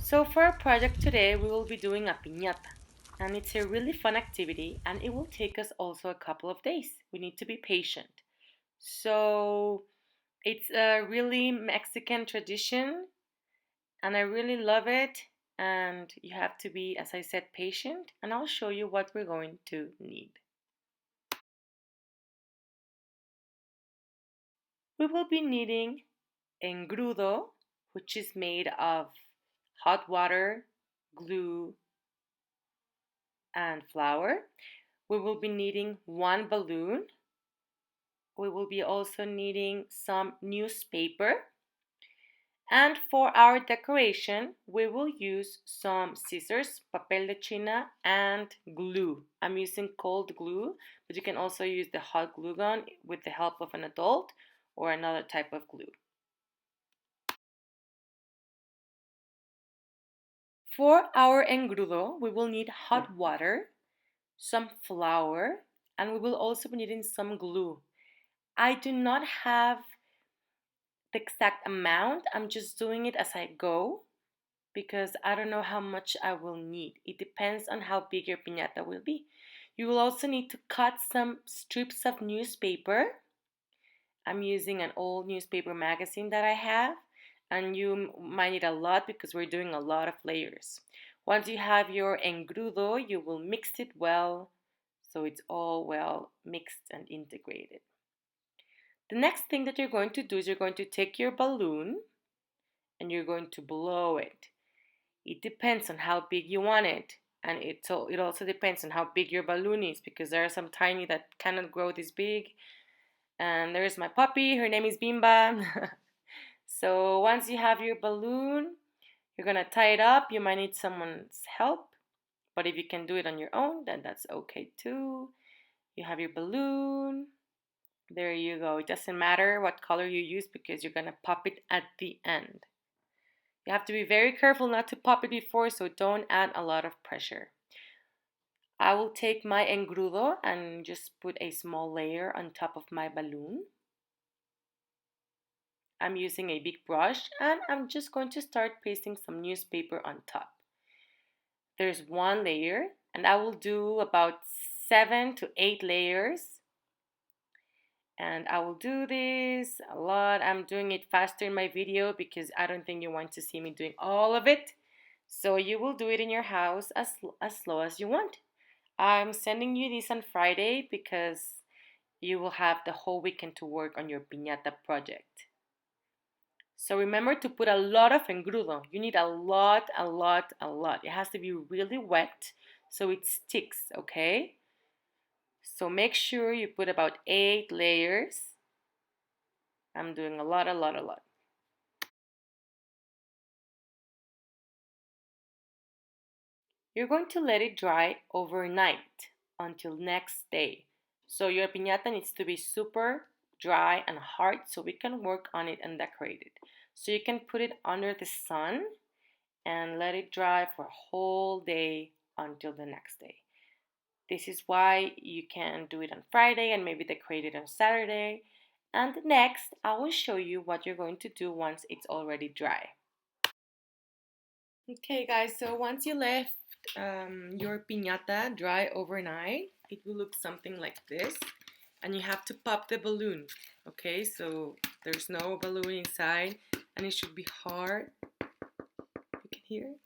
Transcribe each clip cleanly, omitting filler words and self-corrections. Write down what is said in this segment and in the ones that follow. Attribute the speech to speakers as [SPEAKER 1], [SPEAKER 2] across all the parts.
[SPEAKER 1] So for our project today, we will be doing a piñata. And it's a really fun activity and it will take us also a couple of days. We need to be patient. So it's a really Mexican tradition and I really love it. And you have to be, as I said, patient. And I'll show you what we're going to need. We will be needing engrudo, which is made of hot water, glue, and flour. We will be needing one balloon. We will be also needing some newspaper. And for our decoration, we will use some scissors, papel de china, and glue. I'm using cold glue, but you can also use the hot glue gun with the help of an adult or another type of glue. For our engrudo, we will need hot water, some flour, and we will also be needing some glue. I do not have the exact amount. I'm just doing it as I go because I don't know how much I will need. It depends on how big your piñata will be. You will also need to cut some strips of newspaper. I'm using an old newspaper magazine that I have, and you might need a lot because we're doing a lot of layers. Once you have your engrudo, you will mix it well so it's all well mixed and integrated. The next thing that you're going to do is you're going to take your balloon and you're going to blow it. It depends on how big you want it. And it also depends on how big your balloon is because there are some tiny that cannot grow this big. And there's my puppy, her name is Bimba. So once you have your balloon, you're gonna tie it up. You might need someone's help, but if you can do it on your own, then that's okay too. You have your balloon. There you go. It doesn't matter what color you use because you're gonna pop it at the end. You have to be very careful not to pop it before, so don't add a lot of pressure. I will take my engrudo and just put a small layer on top of my balloon. I'm using a big brush and I'm just going to start pasting some newspaper on top. There's one layer and I will do about 7 to 8 layers. And I will do this a lot. I'm doing it faster in my video because I don't think you want to see me doing all of it. So you will do it in your house as slow as you want. I'm sending you this on Friday because you will have the whole weekend to work on your piñata project. So remember to put a lot of engrudo. You need a lot, a lot, a lot. It has to be really wet so it sticks, okay? So make sure you put about 8 layers. I'm doing a lot, a lot, a lot. You're going to let it dry overnight until next day. So your piñata needs to be super dry and hard so we can work on it and decorate it. So you can put it under the sun and let it dry for a whole day until the next day. This is why you can do it on Friday and maybe decorate it on Saturday. And next, I will show you what you're going to do once it's already dry. Okay guys, so once you left your piñata dry overnight, it will look something like this. And you have to pop the balloon, okay? So there's no balloon inside and it should be hard. You can hear it.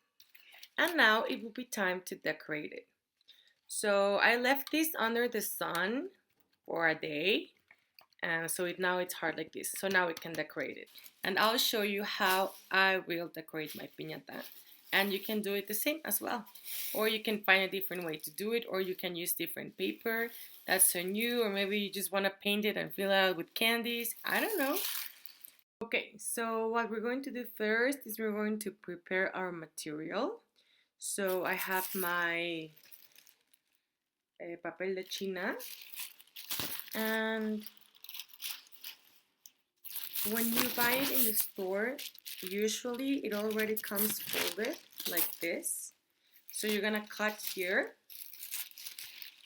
[SPEAKER 1] And now it will be time to decorate it. So I left this under the sun for a day. And so now it's hard like this. So now we can decorate it. And I'll show you how I will decorate my piñata. And you can do it the same as well. Or you can find a different way to do it, or you can use different paper. That's on you, or maybe you just want to paint it and fill it out with candies. I don't know. Okay, so what we're going to do first is we're going to prepare our material. So I have my papel de china, and when you buy it in the store, usually it already comes folded like this. So you're gonna cut here,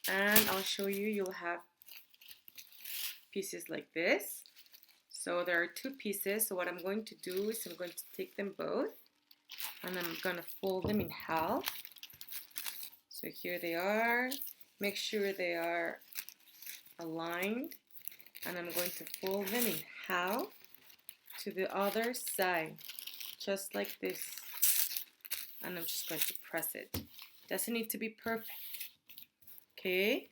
[SPEAKER 1] and I'll show you, you'll have pieces like this. So there are 2 pieces, so what I'm going to do is I'm going to take them both and I'm gonna fold them in half. So here they are. Make sure they are aligned, and I'm going to fold them in half to the other side, just like this. And I'm just going to press it. Doesn't need to be perfect. Okay,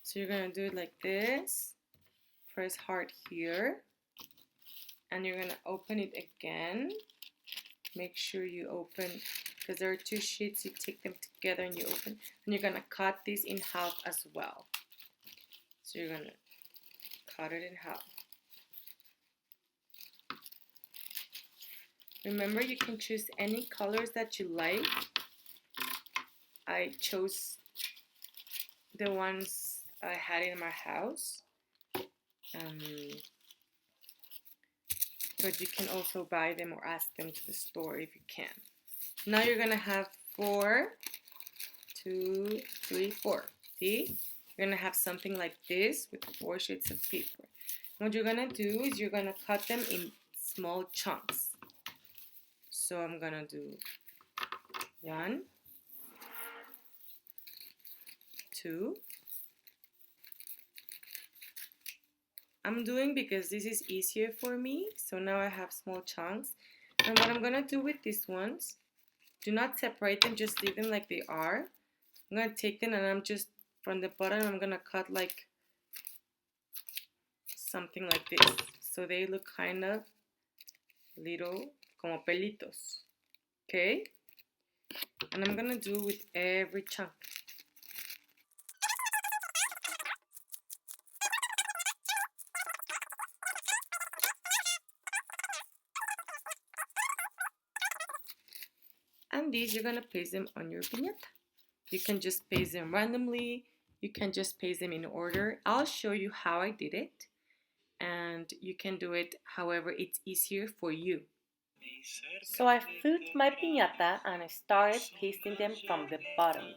[SPEAKER 1] so you're gonna do it like this. Press hard here, and you're gonna open it again. Make sure you open, because there are two sheets, you take them together and you open, and you're gonna cut this in half as well. So you're gonna cut it in half. Remember, you can choose any colors that you like. I chose the ones I had in my house. But you can also buy them or ask them to the store if you can. Now you're gonna have 4, 2, 3, 4. See? You're gonna have something like this with 4 sheets of paper. What you're gonna do is you're gonna cut them in small chunks. So I'm gonna do 1, 2. I'm doing because this is easier for me. So now I have small chunks. And what I'm gonna do with these ones, do not separate them, just leave them like they are. I'm gonna take them and I'm just, from the bottom, I'm gonna cut like something like this. So they look kind of little, como pelitos. Okay? And I'm gonna do with every chunk. And these, you're gonna paste them on your piñata. You can just paste them randomly. You can just paste them in order. I'll show you how I did it. And you can do it however it's easier for you. So I filled my piñata and I started pasting them from the bottom.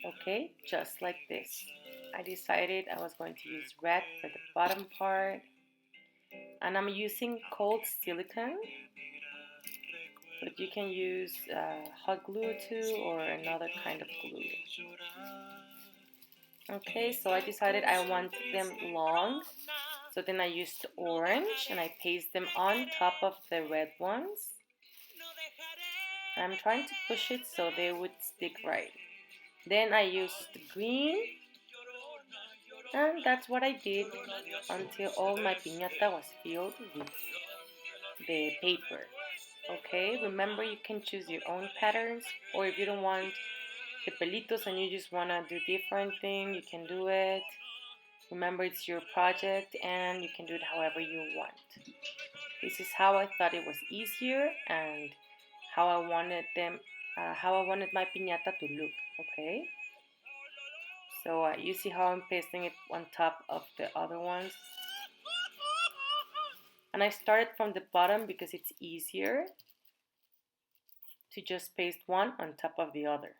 [SPEAKER 1] Okay, just like this. I decided I was going to use red for the bottom part. And I'm using cold silicone, but you can use hot glue too or another kind of glue. Okay, so I decided I want them long, so then I used orange and I paste them on top of the red ones. I'm trying to push it so they would stick right. Then I used green, and that's what I did until all my piñata was filled with the paper. Okay, remember you can choose your own patterns, or if you don't want the pelitos and you just want to do different thing, you can do it. Remember, it's your project and you can do it however you want. This is how I thought it was easier and how I wanted my piñata to look. Okay, so you see how I'm pasting it on top of the other ones, and I started from the bottom because it's easier to just paste one on top of the other,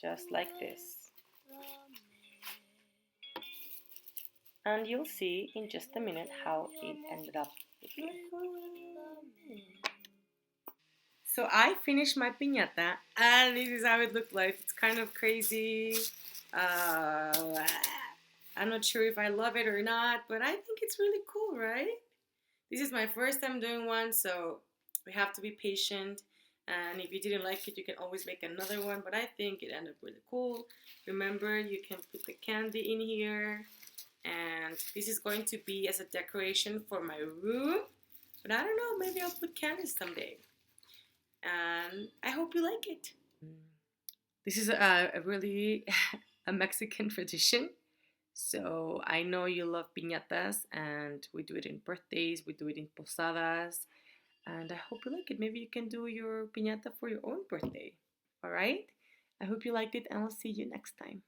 [SPEAKER 1] just like this. And you'll see in just a minute how it ended up looking. So I finished my piñata, and this is how it looked like. It's kind of crazy. I'm not sure if I love it or not, but I think it's really cool, right? This is my first time doing one, so we have to be patient. And if you didn't like it, you can always make another one, but I think it ended up really cool. Remember, you can put the candy in here, and this is going to be as a decoration for my room, but I don't know, maybe I'll put candies someday. And I hope you like it. This is a really a Mexican tradition. So I know you love piñatas, and we do it in birthdays, we do it in posadas, and I hope you like it. Maybe you can do your piñata for your own birthday. All right? I hope you liked it, and I'll see you next time.